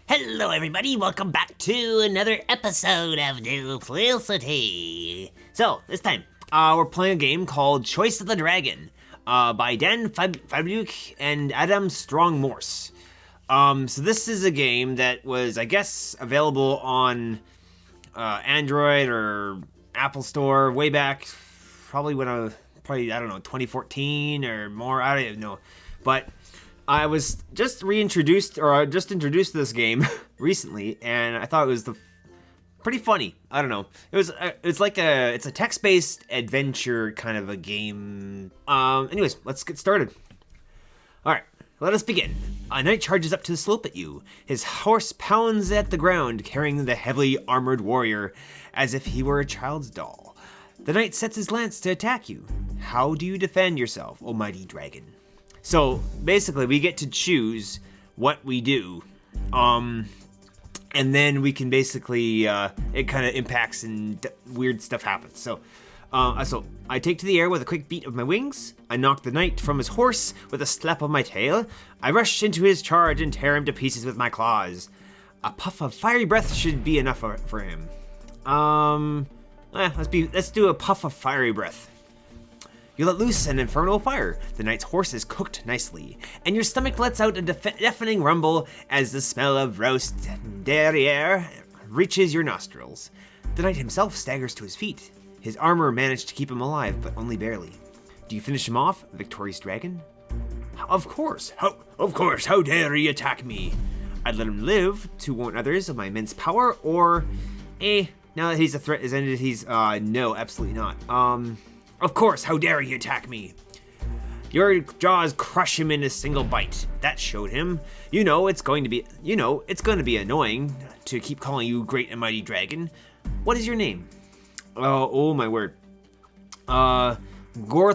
Hello everybody, welcome back to another episode of Duplicity. So, this time, we're playing a game called Choice of the Dragon, by Dan Fabriuk and Adam Strong Morse. So this is a game that was, I guess, available on Android or Apple Store way back, probably when I was, I don't know, 2014 or more, I don't even know. But I was just introduced to this game recently, and I thought it was pretty funny. I don't know. It's a text-based adventure kind of a game. Anyways, let's get started. All right, let us begin. A knight charges up to the slope at you. His horse pounds at the ground, carrying the heavily armored warrior as if he were a child's doll. The knight sets his lance to attack you. How do you defend yourself, O mighty dragon? So basically, we get to choose what we do, and then we can basically it kind of impacts and weird stuff happens. So I take to the air with a quick beat of my wings. I knock the knight from his horse with a slap of my tail. I rush into his charge and tear him to pieces with my claws. A puff of fiery breath should be enough for him. Let's do a puff of fiery breath. You let loose an infernal fire. The knight's horse is cooked nicely, and your stomach lets out a deafening rumble as the smell of roast derriere reaches your nostrils. The knight himself staggers to his feet. His armor managed to keep him alive, but only barely. Do you finish him off, victorious dragon? Of course. How dare he attack me? I'd let him live to warn others of my immense power, or, now that he's a threat is ended, no, absolutely not. Of course, how dare he attack me? Your jaws crush him in a single bite. That showed him. It's going to be annoying to keep calling you great and mighty dragon. What is your name? Oh my word. Gorthalon,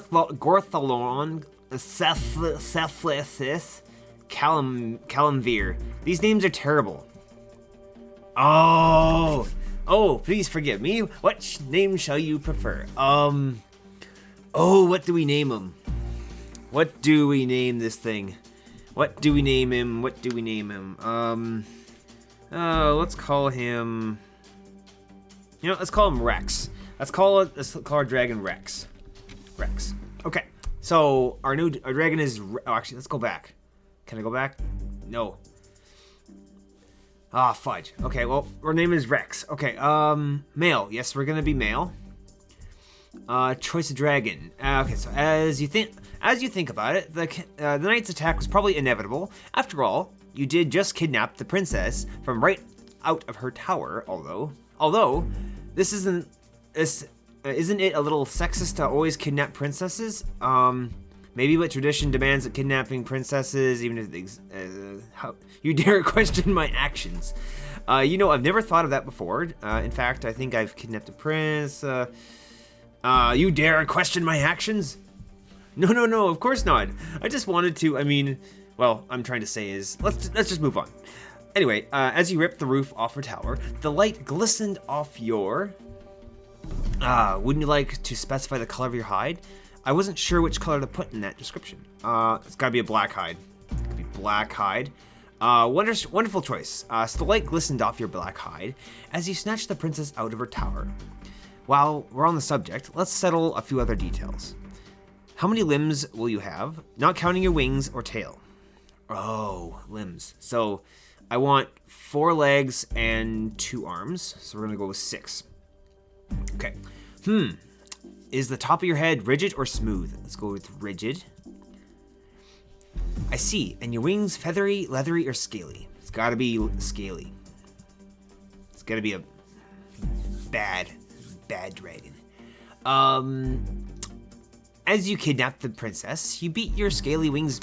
Cephlesis, Calamvir. These names are terrible. Oh, please forgive me. What name shall you prefer? What do we name him? What do we name this thing? What do we name him? Let's call him, let's call him Rex. Let's call our dragon Rex. Rex. Okay. So our dragon is, actually, let's go back. Can I go back? No. Fudge. Okay, well, our name is Rex. Okay, male. Yes, we're gonna be male. Choice of dragon. Okay, so as you think about it, the knight's attack was probably inevitable. After all, you did just kidnap the princess from right out of her tower. Although, isn't it a little sexist to always kidnap princesses? Maybe what tradition demands that kidnapping princesses, even if how you dare question my actions. I've never thought of that before. In fact, I think I've kidnapped a prince. You dare question my actions? No, of course not. I just wanted to, I'm trying to say is, let's just move on. Anyway, as you ripped the roof off her tower, the light glistened off your, wouldn't you like to specify the color of your hide? I wasn't sure which color to put in that description. It's gotta be a black hide. Wonderful choice. So the light glistened off your black hide as you snatched the princess out of her tower. While we're on the subject, let's settle a few other details. How many limbs will you have, not counting your wings or tail? Oh, limbs. So I want 4 legs and 2 arms, so we're gonna go with 6. Okay. Is the top of your head rigid or smooth? Let's go with rigid. I see. And your wings feathery, leathery, or scaly? It's gotta be scaly. It's gotta be a bad dragon. As you kidnapped the princess, you beat your scaly wings,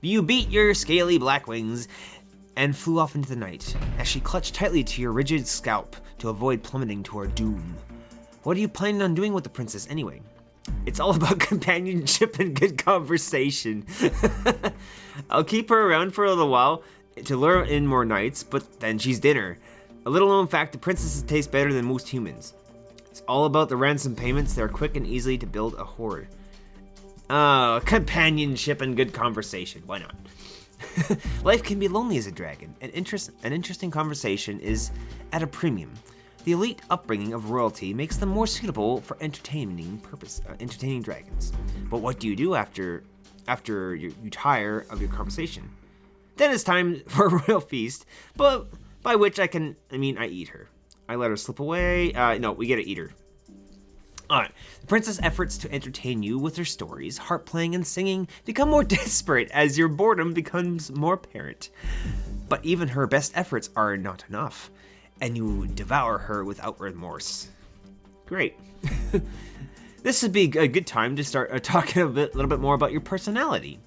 you beat your scaly black wings and flew off into the night as she clutched tightly to your rigid scalp to avoid plummeting to her doom. What are you planning on doing with the princess anyway? It's all about companionship and good conversation. I'll keep her around for a little while to lure in more nights, but then she's dinner. A little known fact, the princesses taste better than most humans. It's all about the ransom payments. They're quick and easy to build a hoard. Companionship and good conversation. Why not? Life can be lonely as a dragon. An interesting conversation is at a premium. The elite upbringing of royalty makes them more suitable for entertaining dragons. But what do you do after you tire of your conversation? Then it's time for a royal feast, but by which I eat her. I let her slip away. No, we get to eat her. Alright, the princess' efforts to entertain you with her stories, harp playing and singing become more desperate as your boredom becomes more apparent. But even her best efforts are not enough, and you devour her without remorse. Great. This would be a good time to start talking a little bit more about your personality.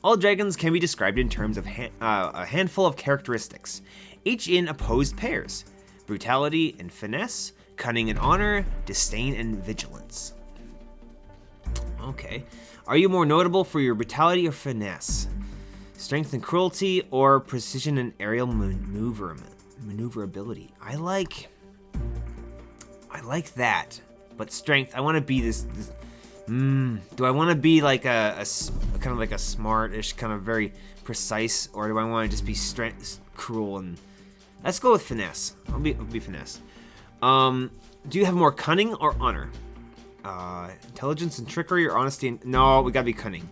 All dragons can be described in terms of a handful of characteristics, each in opposed pairs: brutality and finesse, cunning and honor, disdain and vigilance. Okay. Are you more notable for your brutality or finesse? Strength and cruelty, or precision and aerial maneuverability? I like that. But strength, I want to be this do I want to be like a kind of like a smartish, kind of very precise, or do I want to just be cruel? And let's go with finesse. I'll be finesse. Do you have more cunning or honor? Intelligence and trickery or honesty? No, we gotta be cunning.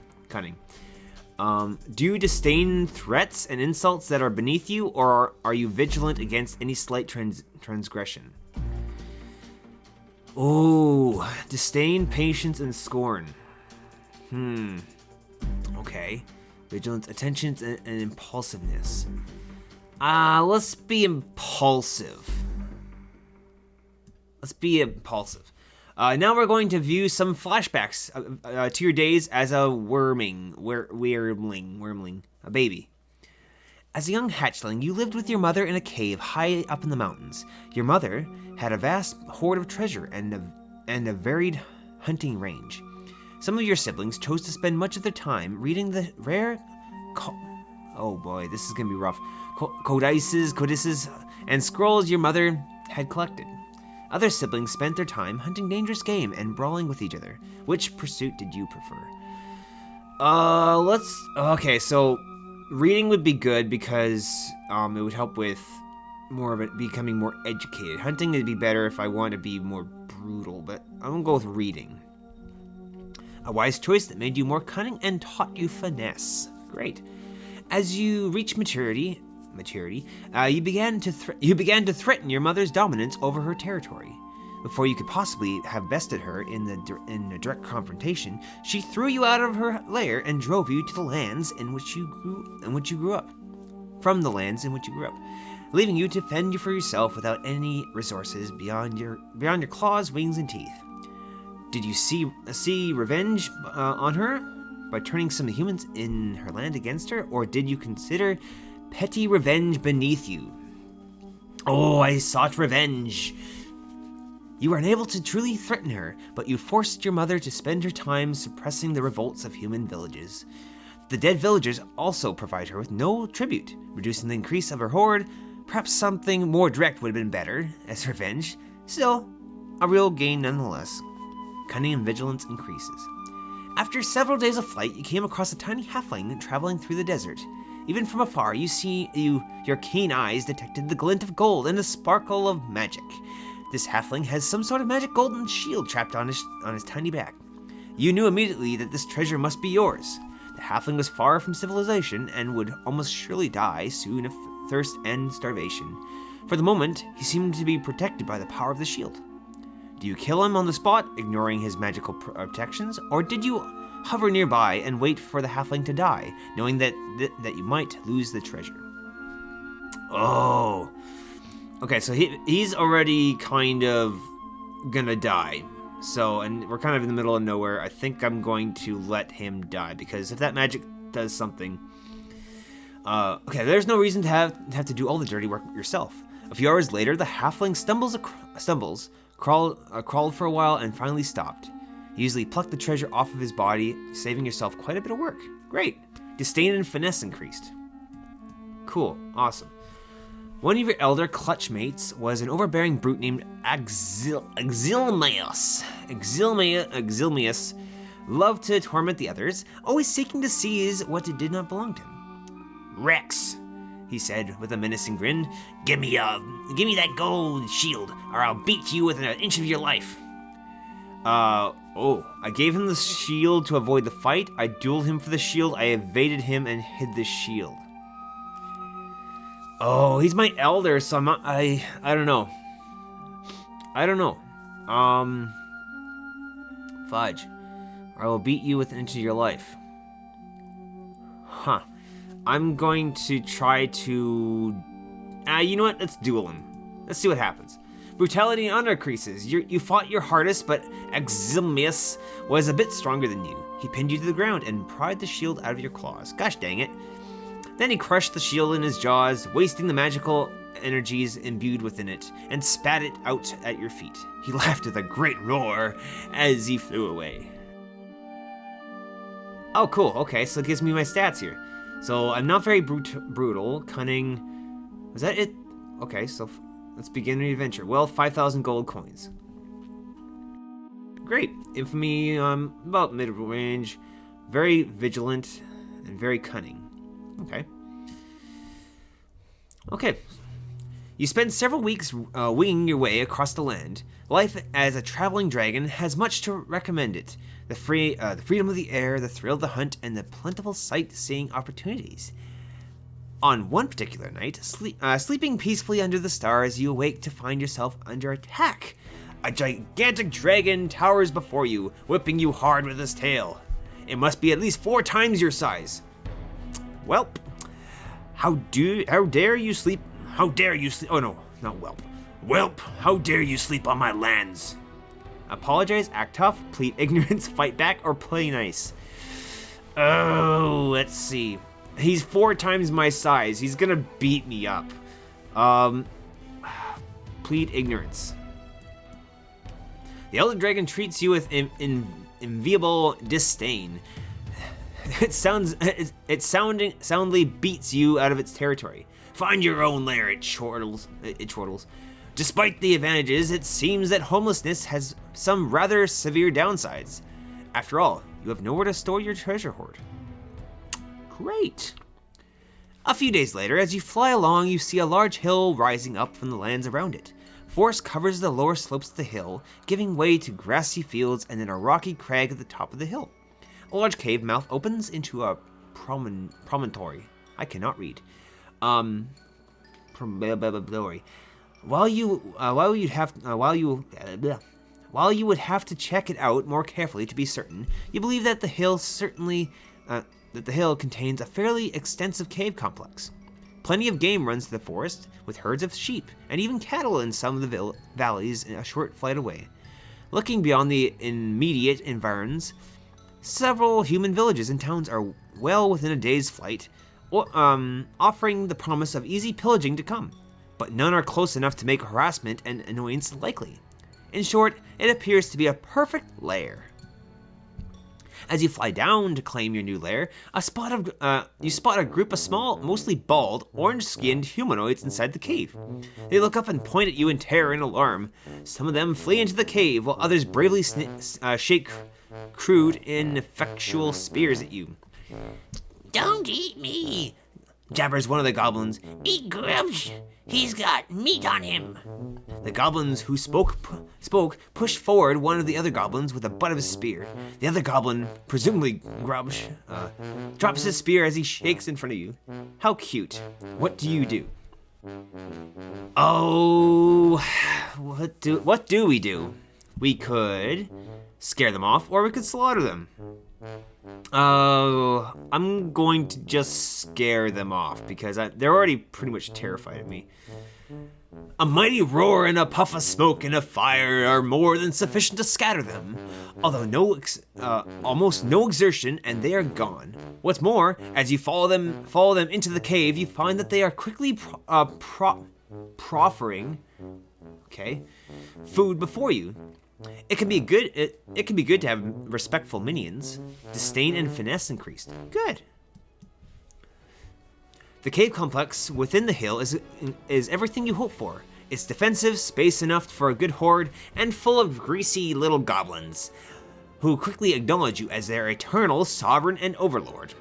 Do you disdain threats and insults that are beneath you, or are you vigilant against any slight transgression? Oh, disdain, patience, and scorn. Okay. Vigilance, attention, and impulsiveness. Let's be impulsive. Now we're going to view some flashbacks to your days as a wormling, a baby. As a young hatchling, you lived with your mother in a cave high up in the mountains. Your mother had a vast hoard of treasure and a varied hunting range. Some of your siblings chose to spend much of their time reading the rare oh boy, this is gonna be rough. Codices, and scrolls your mother had collected. Other siblings spent their time hunting dangerous game and brawling with each other. Which pursuit did you prefer? Okay, so reading would be good because it would help with more of it becoming more educated. Hunting would be better if I want to be more brutal, but I'm gonna go with reading. A wise choice that made you more cunning and taught you finesse. Great. As you reach maturity, you began to threaten your mother's dominance over her territory. Before you could possibly have bested her in a direct confrontation, she threw you out of her lair and drove you to the lands in which you grew up. From the lands in which you grew up, leaving you to fend for yourself without any resources beyond your claws, wings, and teeth. Did you see revenge on her by turning some humans in her land against her, or did you consider petty revenge beneath you? Oh, I sought revenge. You were unable to truly threaten her, but you forced your mother to spend her time suppressing the revolts of human villages. The dead villagers also provide her with no tribute, reducing the increase of her hoard. Perhaps something more direct would have been better as revenge. Still, a real gain nonetheless. Cunning and vigilance increases. After several days of flight, you came across a tiny halfling traveling through the desert. Even from afar, your keen eyes detected the glint of gold and the sparkle of magic. This halfling has some sort of magic golden shield trapped on his tiny back. You knew immediately that this treasure must be yours. The halfling was far from civilization and would almost surely die soon of thirst and starvation. For the moment, he seemed to be protected by the power of the shield. Do you kill him on the spot, ignoring his magical protections, or did you hover nearby and wait for the halfling to die, knowing that you might lose the treasure? Oh. Okay, so he's already kind of gonna die. So, and we're kind of in the middle of nowhere. I think I'm going to let him die, because if that magic does something... okay, there's no reason to have to do all the dirty work yourself. A few hours later, the halfling crawled for a while and finally stopped. You easily plucked the treasure off of his body, saving yourself quite a bit of work. Great. Disdain and finesse increased. Cool. Awesome. One of your elder clutch mates was an overbearing brute named Exilmius. Exilmius loved to torment the others, always seeking to seize what did not belong to him. Rex, he said with a menacing grin, give me that gold shield, or I'll beat you within an inch of your life. I gave him the shield to avoid the fight. I dueled him for the shield. I evaded him and hid the shield. Oh, he's my elder, so I don't know. Fudge. Or I will beat you within an inch of your life. Huh. I'm going to try to... you know what? Let's duel him. Let's see what happens. Brutality increases. You fought your hardest, but Exilmius was a bit stronger than you. He pinned you to the ground and pried the shield out of your claws. Gosh dang it. Then he crushed the shield in his jaws, wasting the magical energies imbued within it, and spat it out at your feet. He laughed with a great roar as he flew away. Oh, cool. Okay, so it gives me my stats here. So I'm not very brutal. Cunning. Was that it? Okay, so let's begin the adventure. Well, 5,000 gold coins. Great. Infamy, about mid-range. Very vigilant and very cunning. Okay. You spend several weeks winging your way across the land. Life as a traveling dragon has much to recommend it. The freedom of the air, the thrill of the hunt, and the plentiful sightseeing opportunities. On one particular night, sleeping peacefully under the stars, you awake to find yourself under attack. A gigantic dragon towers before you, whipping you hard with his tail. It must be at least 4 times your size. Welp, how dare you sleep? How dare you sleep? Oh no, not whelp. Whelp, how dare you sleep on my lands? Apologize, act tough, plead ignorance, fight back, or play nice. Oh, let's see. He's 4 times my size. He's gonna beat me up. Plead ignorance. The elder dragon treats you with enviable disdain. It soundly beats you out of its territory. Find your own lair, it chortles. Despite the advantages, it seems that homelessness has some rather severe downsides. After all, you have nowhere to store your treasure hoard. Great. A few days later, as you fly along, you see a large hill rising up from the lands around it. Forest covers the lower slopes of the hill, giving way to grassy fields and then a rocky crag at the top of the hill. A large cave mouth opens into a promontory. I cannot read. While you would have to check it out more carefully to be certain, you believe that the hill contains a fairly extensive cave complex. Plenty of game runs through the forest, with herds of sheep and even cattle in some of the valleys a short flight away. Looking beyond the immediate environs, several human villages and towns are well within a day's flight, offering the promise of easy pillaging to come, but none are close enough to make harassment and annoyance likely. In short, it appears to be a perfect lair. As you fly down to claim your new lair, you spot a group of small, mostly bald, orange-skinned humanoids inside the cave. They look up and point at you in terror and alarm. Some of them flee into the cave, while others bravely shake crude, ineffectual spears at you. Don't eat me, jabbers one of the goblins. Eat Grubs. He's got meat on him. The goblins who spoke pushed forward one of the other goblins with the butt of his spear. The other goblin, presumably Grubs, drops his spear as he shakes in front of you. How cute. What do you do? Oh, what do we do? We could scare them off, or we could slaughter them. I'm going to just scare them off because they're already pretty much terrified of me. A mighty roar and a puff of smoke and a fire are more than sufficient to scatter them. Although almost no exertion, and they are gone. What's more, as you follow them into the cave, you find that they are quickly proffering, food before you. It can be good to have respectful minions. Disdain and finesse increased. Good. The cave complex within the hill is everything you hope for. It's defensive, space enough for a good horde, and full of greasy little goblins, who quickly acknowledge you as their eternal sovereign and overlord.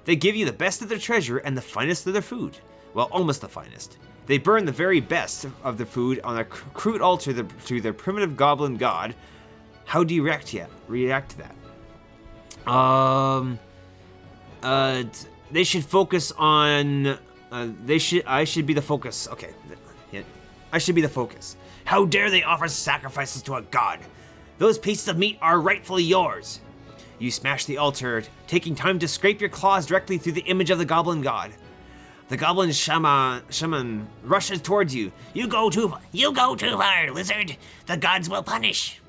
They give you the best of their treasure and the finest of their food. Well, almost the finest. They burn the very best of the food on a crude altar to their primitive goblin god. How do you react to that? They should focus on. I should be the focus. Okay, yeah, I should be the focus. How dare they offer sacrifices to a god? Those pieces of meat are rightfully yours. You smash the altar, taking time to scrape your claws directly through the image of the goblin god. The goblin shaman rushes towards you. You go too far, lizard. The gods will punish.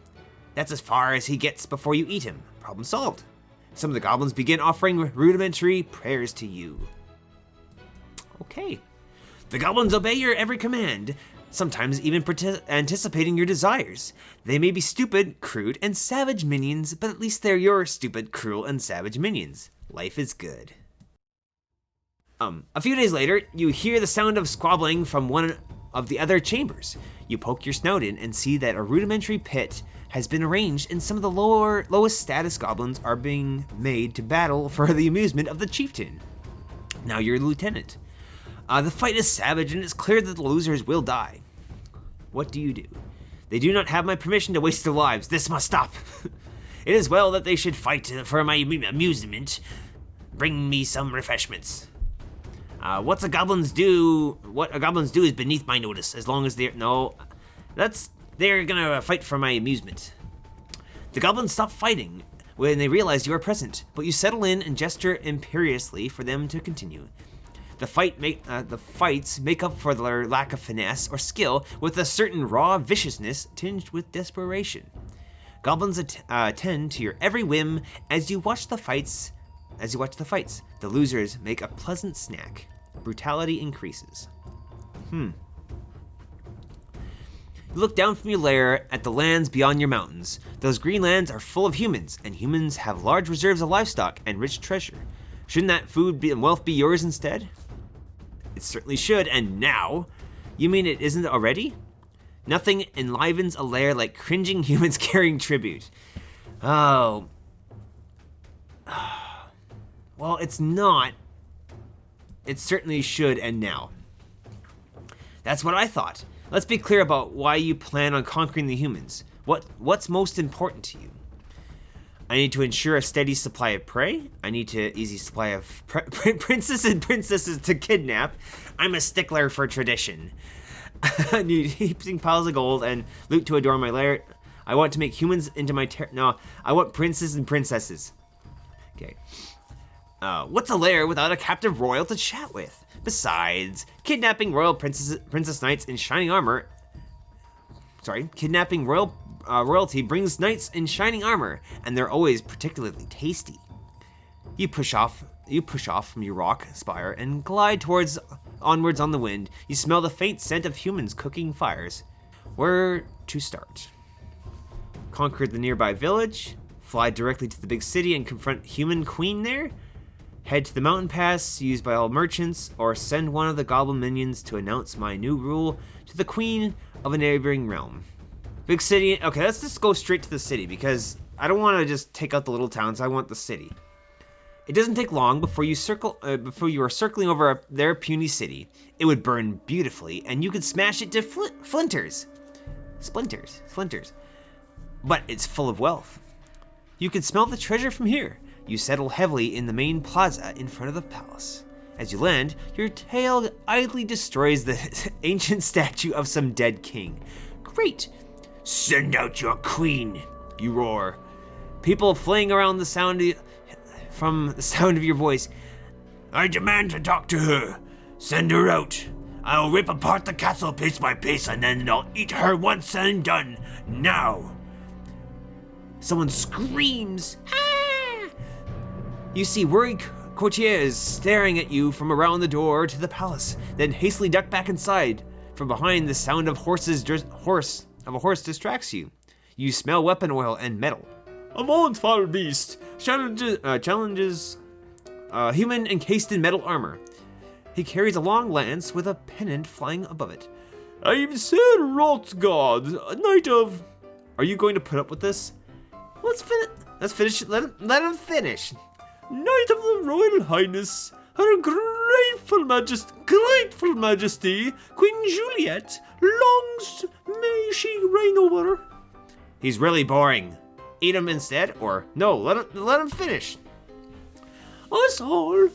That's as far as he gets before you eat him. Problem solved. Some of the goblins begin offering rudimentary prayers to you. Okay. The goblins obey your every command, sometimes even anticipating your desires. They may be stupid, crude, and savage minions, but at least they're your stupid, cruel, and savage minions. Life is good. A few days later, you hear the sound of squabbling from one of the other chambers. You poke your snout in and see that a rudimentary pit has been arranged, and some of the lowest status goblins are being made to battle for the amusement of the chieftain. Now you're the lieutenant. The fight is savage, and it's clear that the losers will die. What do you do? They do not have my permission to waste their lives. This must stop. It is well that they should fight for my amusement. Bring me some refreshments. What a goblins do is beneath my notice, as long as they're gonna fight for my amusement. The goblins stop fighting when they realize you are present, but you settle in and gesture imperiously for them to continue. The fights make up for their lack of finesse or skill with a certain raw viciousness tinged with desperation. Goblins attend to your every whim as you watch the fights. The losers make a pleasant snack. Brutality increases. You look down from your lair at the lands beyond your mountains. Those green lands are full of humans, and humans have large reserves of livestock and rich treasure. Shouldn't that food and wealth be yours instead? It certainly should, and now? You mean it isn't already? Nothing enlivens a lair like cringing humans carrying tribute. Oh. Well, it's not. It certainly should, and now. That's what I thought. Let's be clear about why you plan on conquering the humans. What's most important to you? I need to ensure a steady supply of prey. I need to easy supply of princes and princesses to kidnap. I'm a stickler for tradition. I need heaping piles of gold and loot to adorn my lair. I want to make humans into my I want princes and princesses. Okay. What's a lair without a captive royal to chat with? Besides, kidnapping princess knights in shining armor. Kidnapping royalty brings knights in shining armor, and they're always particularly tasty. You push off from your rock spire and glide onwards on the wind. You smell the faint scent of humans cooking fires. Where to start? Conquer the nearby village, fly directly to the big city and confront human queen there, head to the mountain pass used by all merchants, or send one of the goblin minions to announce my new rule to the queen of a neighboring realm. Big city. Okay, let's just go straight to the city because I don't want to just take out the little towns. I want the city. It doesn't take long before you are circling over their puny city. It would burn beautifully, and you could smash it to splinters. But it's full of wealth. You can smell the treasure from here. You settle heavily in the main plaza in front of the palace. As you land, your tail idly destroys the ancient statue of some dead king. Great! Send out your queen, you roar. People fleeing around from the sound of your voice. I demand to talk to her. Send her out. I'll rip apart the castle piece by piece, and then I'll eat her once and done. Now. Someone screams. Ah! You see worried courtiers staring at you from around the door to the palace, then hastily duck back inside. From behind, the sound of a horse distracts you. You smell weapon oil and metal. A violent foul beast challenges human encased in metal armor. He carries a long lance with a pennant flying above it. I am Sir Rothgard, knight of... Are you going to put up with this? Let's finish. Let him finish. Knight of the Royal Highness, Her grateful Majesty, Queen Juliet, may she reign over. He's really boring. Eat him instead, or no? Let him finish. Us all.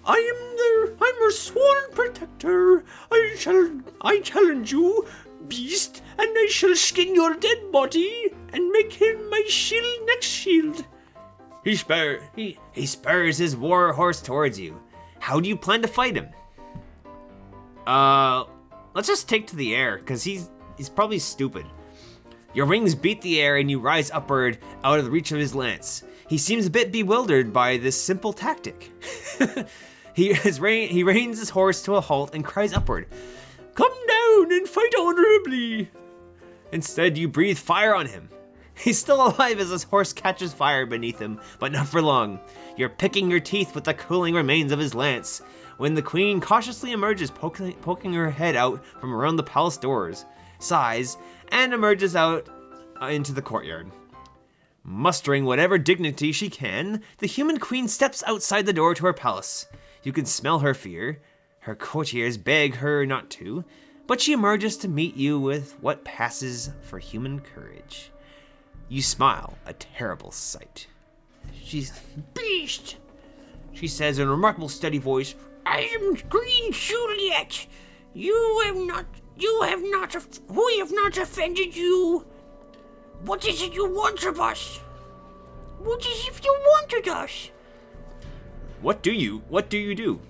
I'm her sworn protector. I challenge you, beast, and I shall skin your dead body and make him my next shield. He spurs his war horse towards you. How do you plan to fight him? Let's just take to the air, cause he's probably stupid. Your wings beat the air and you rise upward out of the reach of his lance. He seems a bit bewildered by this simple tactic. He reins his horse to a halt and cries upward, "Come down and fight honorably." Instead, you breathe fire on him. He's still alive as his horse catches fire beneath him, but not for long. You're picking your teeth with the cooling remains of his lance when the queen cautiously emerges, poking her head out from around the palace doors, sighs, and emerges out into the courtyard. Mustering whatever dignity she can, the human queen steps outside the door to her palace. You can smell her fear. Her courtiers beg her not to, but she emerges to meet you with what passes for human courage. You smile, a terrible sight. She's Beast, she says in a remarkable steady voice, I am Queen Juliet. We have not offended you. What is it you want of us? What is it you wanted us? What do you do?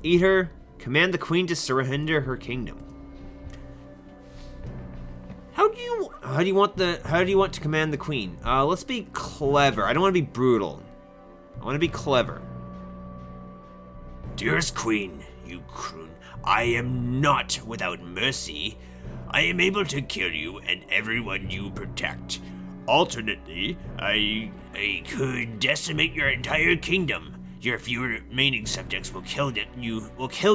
Eat her, command the queen to surrender her kingdom. How do you want to command the queen? Let's be clever. I don't want to be brutal. I want to be clever. Dearest queen, you croon, I am not without mercy. I am able to kill you and everyone you protect. Alternately, I could decimate your entire kingdom. Your few remaining subjects will kill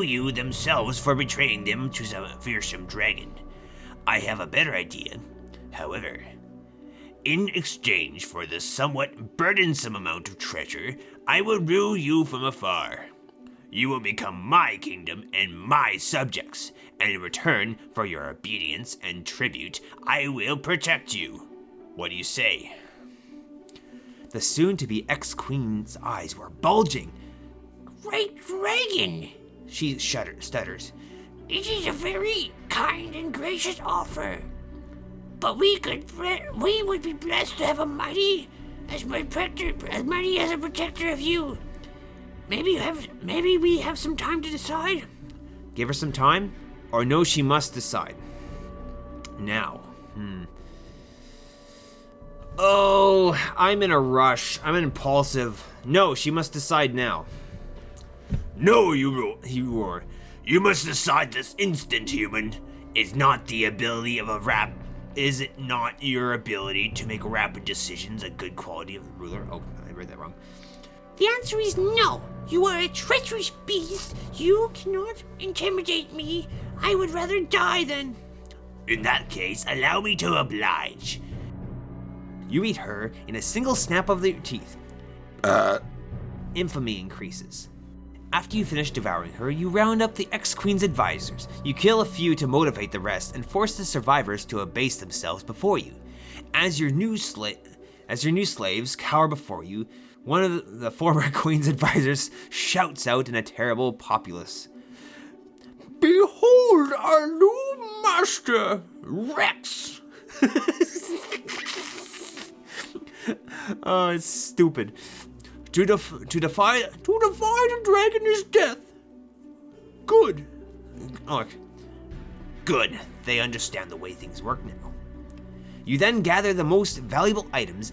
you themselves for betraying them to some fearsome dragon. I have a better idea, however. In exchange for the somewhat burdensome amount of treasure, I will rule you from afar. You will become my kingdom and my subjects, and in return for your obedience and tribute, I will protect you. What do you say? The soon-to-be ex-queen's eyes were bulging. Great dragon, She stutters. it is a very kind and gracious offer. But we would be blessed to have a mighty as a protector of you. Maybe we have some time to decide. Give her some time, or no, she must decide. Now. Oh, I'm in a rush. I'm impulsive. No, she must decide now. No, he roared. You must decide this instant, human. Is it not your ability to make rapid decisions a good quality of the ruler? Oh, I read that wrong. The answer is no. You are a treacherous beast. You cannot intimidate me. I would rather die than... In that case, allow me to oblige. You eat her in a single snap of your teeth. Infamy increases. After you finish devouring her, you round up the ex-queen's advisors. You kill a few to motivate the rest and force the survivors to abase themselves before you. As your new slaves cower before you, one of the former queen's advisors shouts out in a terrible populace. Behold our new master, Rex! Oh, it's stupid. To defy the dragon is death. Good. Look. Good. They understand the way things work now. You then gather the most valuable items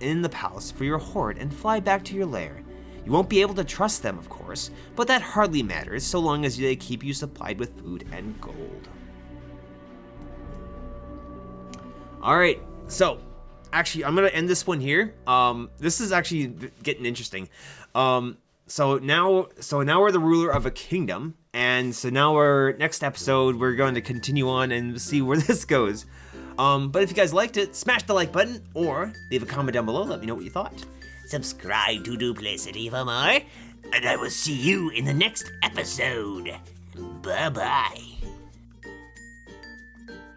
in the palace for your hoard and fly back to your lair. You won't be able to trust them, of course, but that hardly matters so long as they keep you supplied with food and gold. Alright, so actually I'm gonna end this one here. This is actually getting interesting. So now we're the ruler of a kingdom, And so now next episode, we're going to continue on and see where this goes. But if you guys liked it, smash the like button or leave a comment down below. Let me know what you thought. Subscribe to Duplicity for more, and I will see you in the next episode. Bye-bye.